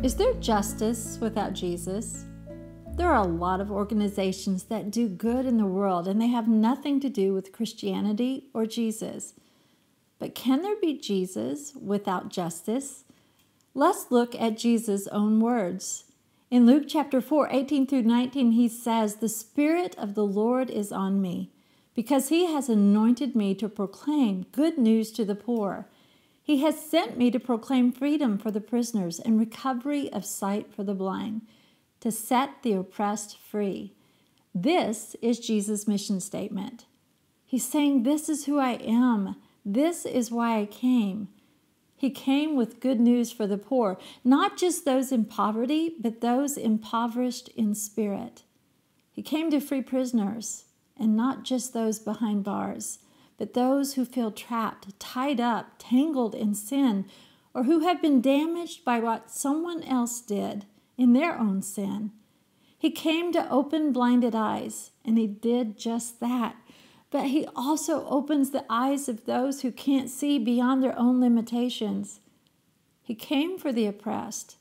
Is there justice without Jesus? There are a lot of organizations that do good in the world, and they have nothing to do with Christianity or Jesus. But can there be Jesus without justice? Let's look at Jesus' own words. In Luke chapter 4, 18 through 19, he says, "The Spirit of the Lord is on me, because he has anointed me to proclaim good news to the poor. He has sent me to proclaim freedom for the prisoners and recovery of sight for the blind, to set the oppressed free." This is Jesus' mission statement. He's saying, this is who I am. This is why I came. He came with good news for the poor, not just those in poverty, but those impoverished in spirit. He came to free prisoners, and not just those behind bars, but those who feel trapped, tied up, tangled in sin, or who have been damaged by what someone else did in their own sin. He came to open blinded eyes, and he did just that. But he also opens the eyes of those who can't see beyond their own limitations. He came for the oppressed,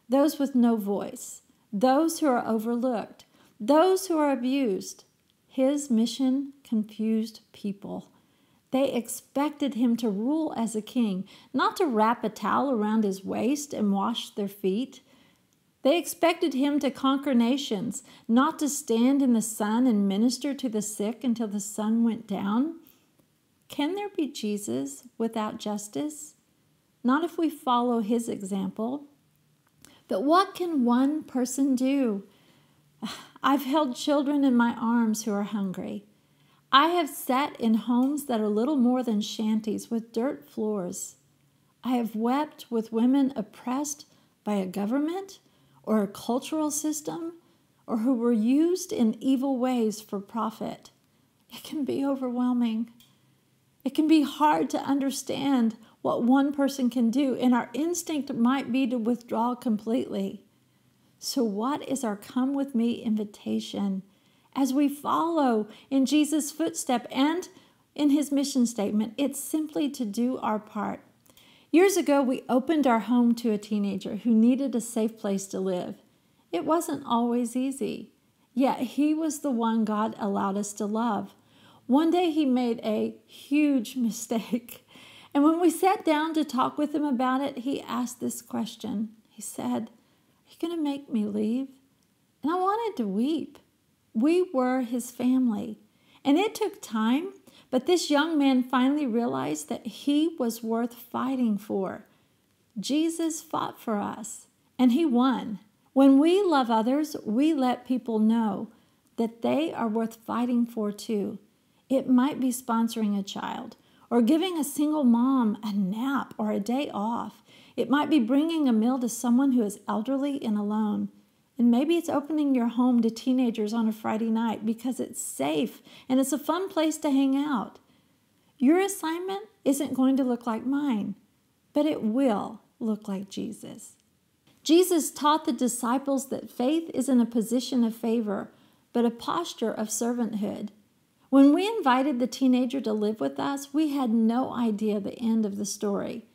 those with no voice, those who are overlooked, those who are abused. His mission confused people. They expected him to rule as a king, not to wrap a towel around his waist and wash their feet. They expected him to conquer nations, not to stand in the sun and minister to the sick until the sun went down. Can there be Jesus without justice? Not if we follow his example. But what can one person do? I've held children in my arms who are hungry. I have sat in homes that are little more than shanties with dirt floors. I have wept with women oppressed by a government or a cultural system, or who were used in evil ways for profit. It can be overwhelming. It can be hard to understand what one person can do, and our instinct might be to withdraw completely. So what is our come with me invitation as we follow in Jesus' footstep and in his mission statement? It's simply to do our part. Years ago, we opened our home to a teenager who needed a safe place to live. It wasn't always easy, yet he was the one God allowed us to love. One day he made a huge mistake, and when we sat down to talk with him about it, he asked this question. He said, "Are you going to make me leave?" And I wanted to weep. We were his family, and it took time. But this young man finally realized that he was worth fighting for. Jesus fought for us, and he won. When we love others, we let people know that they are worth fighting for too. It might be sponsoring a child, or giving a single mom a nap or a day off. It might be bringing a meal to someone who is elderly and alone. And maybe it's opening your home to teenagers on a Friday night because it's safe and it's a fun place to hang out. Your assignment isn't going to look like mine, but it will look like Jesus. Jesus taught the disciples that faith isn't a position of favor, but a posture of servanthood. When we invited the teenager to live with us, we had no idea the end of the story.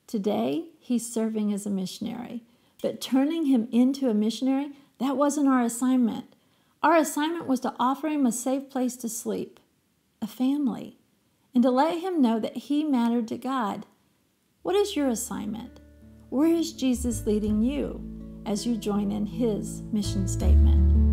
Today, he's serving as a missionary. But turning him into a missionary, that wasn't our assignment. Our assignment was to offer him a safe place to sleep, a family, and to let him know that he mattered to God. What is your assignment? Where is Jesus leading you as you join in his mission statement?